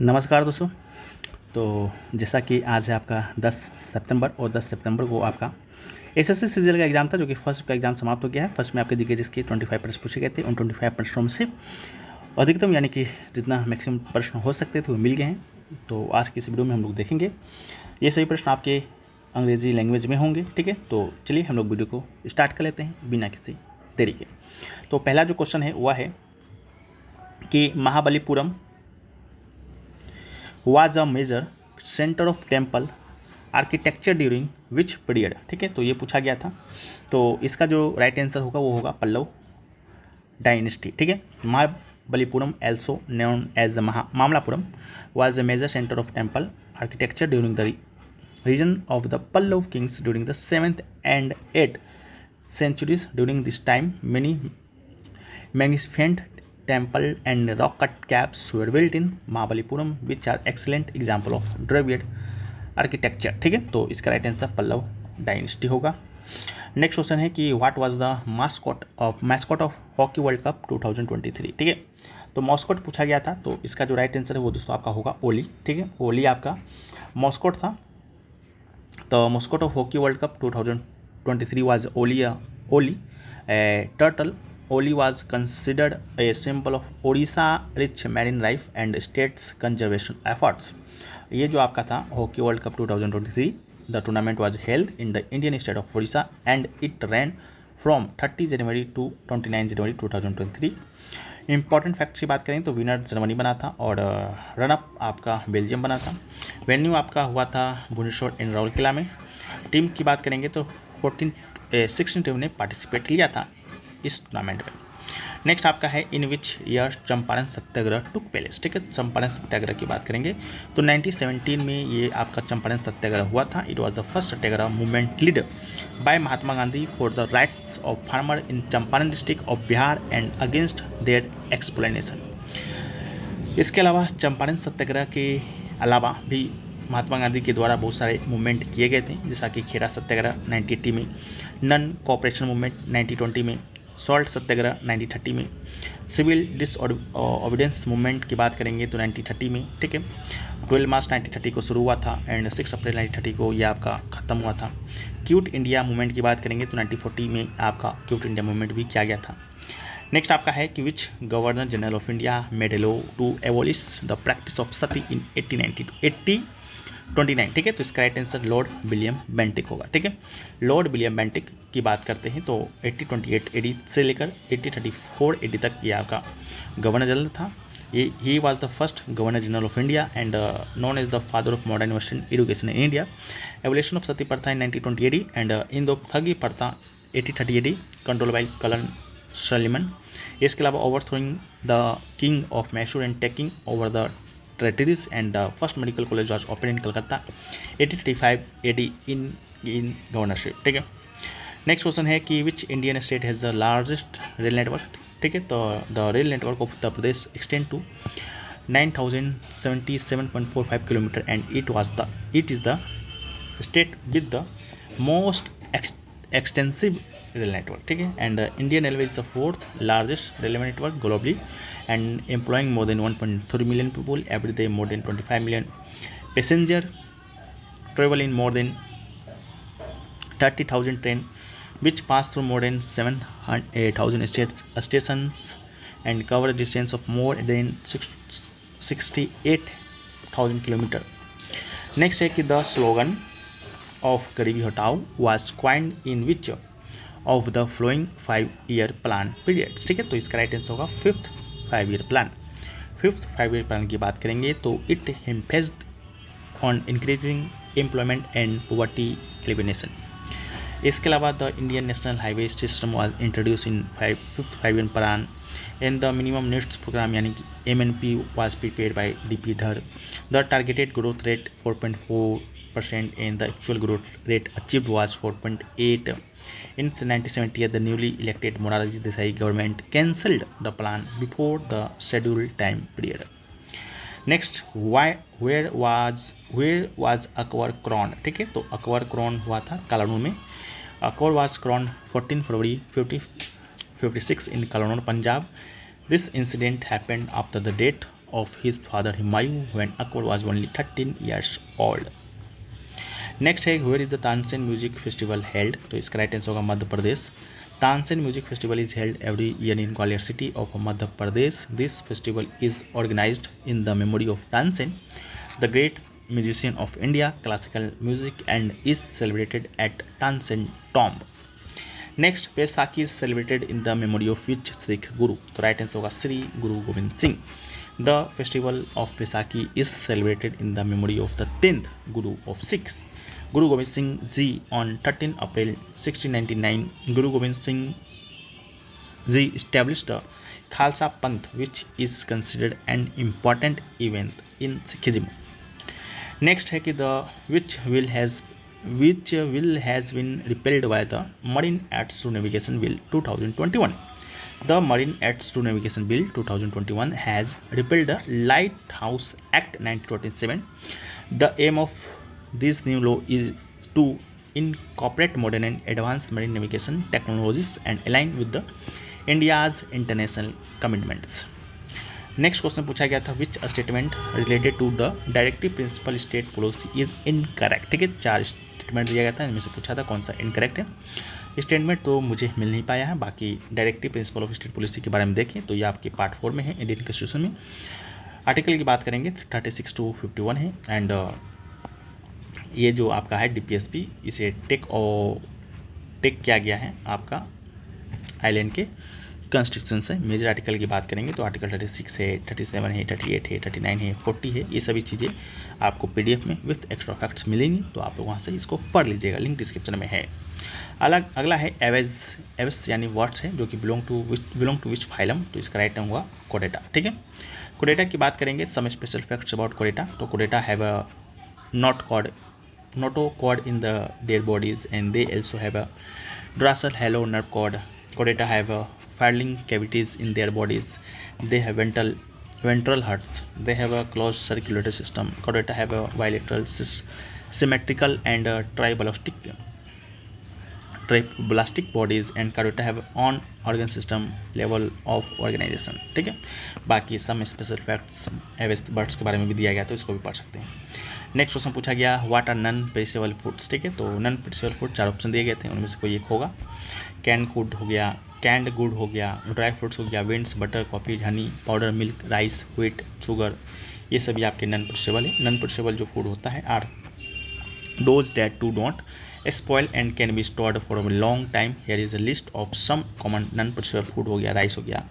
नमस्कार दोस्तों। तो जैसा कि आज है आपका 10 सितंबर और 10 सितंबर को आपका एसएससी सीजीएल का एग्जाम था, जो कि फर्स्ट का एग्जाम समाप्त हो गया है। फर्स्ट में आपके जीके जिसके 25 प्रश्न पूछे गए थे, उन 25 प्रश्नों में से अधिकतम यानी कि जितना मैक्सिमम प्रश्न हो सकते थे वो मिल गए हैं। तो आज की इस वीडियो में हम लोग देखेंगे, ये सभी प्रश्न आपके अंग्रेजी लैंग्वेज में होंगे। ठीक है, तो चलिए हम लोग वीडियो को स्टार्ट कर लेते हैं बिना किसी देरी के। तो पहला जो क्वेश्चन है वह है कि Mahabalipuram was a major center of temple architecture during which period। ठीक है, तो ये पूछा गया था। तो इसका जो राइट आंसर होगा वो होगा पल्लव डायनेस्टी। ठीक है, Mahabalipuram also known as the Mamallapuram was a major center of temple architecture during the region of the Pallav kings during the 7th and 8th centuries. During this time many magnificent temple and rock cut caves were built in Mahabalipuram, which are excellent example of Dravid architecture। ठीक है, तो इसका right answer Pallav dynasty होगा। Next question है कि what was the mascot of hockey world cup 2023। ठीक है, तो मॉस्कॉट पूछा गया था, तो इसका जो राइट आंसर है वो दोस्तों आपका होगा ओली। ठीक है, ओली आपका मॉस्कॉट था। तो mascot of hockey world cup 2023 was Oli turtle. Oli was considered a symbol of Odisha rich marine life and state's conservation efforts। ये जो आपका था hockey world cup 2023, the tournament was held in the Indian state of Odisha and it ran from 30 January to 29 January 2023। Important facts की बात करें तो winner Germany बना था और रनअप आपका बेल्जियम बना था। वेन्यू आपका हुआ था भुवनेश्वर इन राउरकेला में। टीम की बात करेंगे तो 16 टीम ने पार्टिसिपेट लिया था इस टूर्नामेंट में। नेक्स्ट आपका है in which year Champaran Satyagraha took place. ठीक है, चंपारण सत्याग्रह की बात करेंगे तो 1917 में ये आपका चंपारण सत्याग्रह हुआ था। It was the first Satyagraha movement lead by Mahatma Gandhi for the rights of farmer in Champaran district of Bihar and against their explanation. इसके अलावा चंपारण सत्याग्रह के अलावा भी महात्मा गांधी के द्वारा बहुत सारे मूवमेंट किए गए थे, जैसा कि खेड़ा सत्याग्रह 1980 में, नन कोऑपरेशन मूवमेंट 1920 में, सॉल्ट सत्याग्रह 1930 में, सिविल डिसओबीडियंस मूवमेंट की बात करेंगे तो 1930 में। ठीक है, 12 मार्च 1930 को शुरू हुआ था एंड 6 अप्रैल 1930 को यह आपका ख़त्म हुआ था। क्यूट इंडिया मूवमेंट की बात करेंगे तो 1940 में आपका क्यूट इंडिया मूवमेंट भी किया गया था। नेक्स्ट आपका है कि which governor general of India made a law to abolish the practice of sati in 1829। ठीक है, तो इसका right answer Lord William Bentinck होगा। ठीक है, लॉर्ड विलियम बेंटिक की बात करते हैं तो 1828 एडी से लेकर 1834 एडी तक ये आपका गवर्नर जनरल था। ये he was the first governor general of India and known as the father of modern western education in India. Abolition of sati pratha in 1920 AD and इंदो thuggee pratha 1830 AD control by colonel Sleeman. इसके अलावा overthrowing the king of Mysore and taking over the territories and the first medical college was opened in Calcutta 1835 AD in governorship। ठीक है, next question है कि which Indian state has the largest rail network. ठीक है, तो the rail network of Uttar Pradesh extend to 9077.45 kilometre and it is the state with the most extensive rail network. ठीक है, and Indian railway is the 4th largest railway network globally and employing more than 1.3 million people every day. More than 25 million passenger travel in more than 30,000 train which pass through more than 7,000 stations and cover a distance of more than 68,000 kilometer। Next है कि the slogan of गरीबी हटाओ was coined in which of the following 5-year plan periods। ठीक है, तो इसका right answer होगा 5th 5-year plan. 5th 5-year plan की बात करेंगे तो it emphasised on increasing employment and poverty elimination. इसके अलावा the Indian national highway system was introduce in 5th 5-year plan and the minimum needs programme यानी कि MNP was prepared by DP Dhar. The targeted growth rate 4.4% and the actual growth rate achieved was 4.8%। In 1970, the newly elected Morarji Desai government cancelled the plan before the scheduled time period। Next, where was Akbar crowned। ठीक है, तो Akbar Crohn हुआ था कालानूर में। Akbar was crowned 14 February 1556 in Kalanur, Punjab। This incident happened after the death of his father Humayun when Akbar was only 13 years old. Next है where is the Tansen music festival held, तो इसका right answer होगा Madhya Pradesh. Tansen music festival is held every year in Gwalior city of Madhya Pradesh. This festival is organised in the memory of Tansen, the great musician of India classical music, and is celebrated at Tansen tomb. Next Baisakhi is celebrated in the memory of which Sikh guru, तो right answer होगा श्री गुरु Govind Singh. The festival of Baisakhi is celebrated in the memory of the 10th Guru of six, Guru Gobind Singh Ji on 13 April 1699. Guru Gobind Singh Ji established the Khalsa Panth, which is considered an important event in Sikhism. Next है कि the which will has been repealed by the Marine Acts to Navigation Bill 2021. The Marine Acts to Navigation Bill 2021 has repealed the Lighthouse Act 1927. The aim of this new law is to incorporate modern and advanced marine navigation technologies and align with the India's international commitments. Next question पूछा गया था which statement related to the directive principle state policy is incorrect. ठीक है, 4 statement दिया गया था, इनमें से पूछा था कौन सा इनकरेक्ट है। स्टेटमेंट तो मुझे मिल नहीं पाया है, बाकी directive principle of state policy के बारे में देखें तो ये आपके पार्ट 4 में है इंडियन कॉन्स्टिट्यूशन में। आर्टिकल की बात करेंगे 36 to 51 है, एंड ये जो आपका है DPSP इसे टेक किया गया है आपका आइलैंड के कॉन्स्टिट्यूशन से। मेजर आर्टिकल की बात करेंगे तो आर्टिकल 36 है, 37 है, 38 है, 39 है, 40 है। ये सभी चीज़ें आपको PDF में विथ एक्स्ट्रा फैक्ट्स मिलेंगी, तो आप लोग वहाँ से इसको पढ़ लीजिएगा, लिंक डिस्क्रिप्शन में है। अगला है एवेस यानी वर्ड्स है जो कि बिलोंग टू विच फाइलम, तो इसका राइट होगा कोडेटा। ठीक है, कोडेटा की बात करेंगे सम स्पेशल फैक्ट्स अबाउट कोडेटा। तो कोडेटा have a notochord in their bodies, and they also have a dorsal halo nerve cord. Chordata have Farling cavities in their bodies. They have ventral hearts. They have a closed circulatory system. Chordata have a bilateral symmetrical and triblastic bodies, and chordata have on organ system level of organization. ठीक है, बाकी सम special facts Avesh birds के बारे में भी दिया गया, तो इसको भी पढ़ सकते हैं। नेक्स्ट क्वेश्चन पूछा गया what are non perishable foods. ठीक है, तो नॉन पेरिशेबल फूड 4 ऑप्शन दिए गए थे, उनमें से कोई एक होगा। कैंड गुड हो गया, कैंड गुड हो गया, ड्राई फ्रूट्स हो गया, winds, butter, coffee, Honey, powder milk, rice, wheat, sugar, ये सभी आपके नॉन पेरिशेबल है। नॉन पेरिशेबल जो फूड होता है are those that do not spoil and can be stored for a long time. Here is a list of some common non-perishable food हो गया, rice हो गया,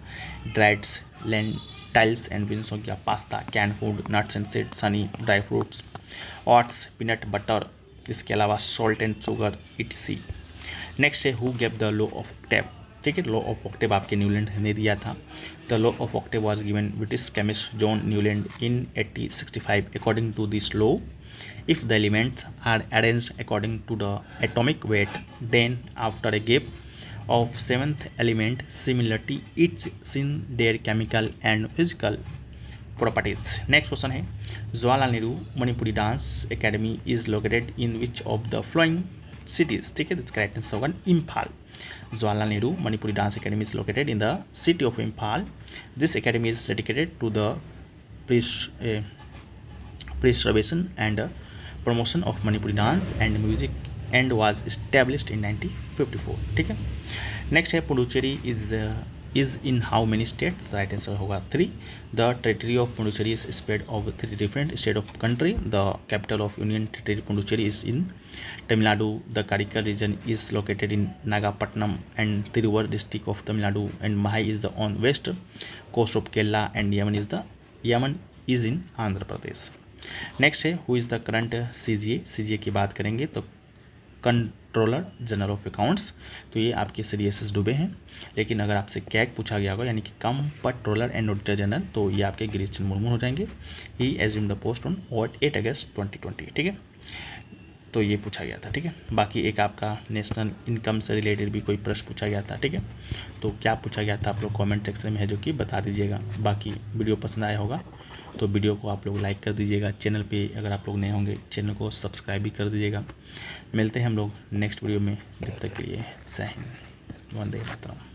ड्राइड्स, लेंटाइल्स एंड बीन्स हो गया, pasta, can food, nuts and seeds, honey, dry fruits, oats, peanut butter, इसके अलावा salt and sugar, etc. Next है who gave the law of octave. ठीक है, लॉ ऑफ ऑक्टेव आपके न्यूलैंड ने दिया था। The law of octave was given British chemist John Newland in 1865। According to this law, if the elements are arranged according to the atomic weight, then after a gap of 7th element similarity it's in their chemical and physical properties. Next question है Jawaharlal Nehru Manipuri Dance Academy is located in which of the following cities? ठीक है, तो इसका right answer होगा Imphal. Jawaharlal Nehru Manipuri Dance Academy is located in the city of Imphal. This academy is dedicated to the preservation and promotion of Manipuri dance and music and was established in 1954. ठीक है, next है Puducherry is in how many states? The right answer होगा 3. The territory of Puducherry is spread over 3 different states of country. The capital of Union Territory Puducherry is in Tamil Nadu. The Karikal region is located in Nagapattinam and Tiruvur district of Tamil Nadu, and Mahai is the on west coast of Kerala, and Yemen is in Andhra Pradesh. Next है who is the current CGA की बात करेंगे तो controller general of accounts, तो ये आपके CDSS डूबे हैं। लेकिन अगर आपसे कैग पूछा गया होगा यानी कि कंट्रोलर एंड ऑडिटर जनरल, तो ये आपके गिरीश चंद्र मुर्मू हो जाएंगे। ही एज्यूम द पोस्ट ऑन 8 अगस्त 2020। ठीक है, तो ये पूछा गया था। ठीक है, बाकी एक आपका नेशनल इनकम से रिलेटेड भी कोई प्रश्न पूछा गया था। ठीक है, तो क्या पूछा गया था आप लोग कमेंट सेक्शन में है जो कि बता दीजिएगा। बाकी वीडियो पसंद आया होगा तो वीडियो को आप लोग लाइक कर दीजिएगा। चैनल पे अगर आप लोग नए होंगे चैनल को सब्सक्राइब भी कर दीजिएगा। मिलते हैं हम लोग नेक्स्ट वीडियो में, जब तक के लिए जय हिंद, वंदे मातरम।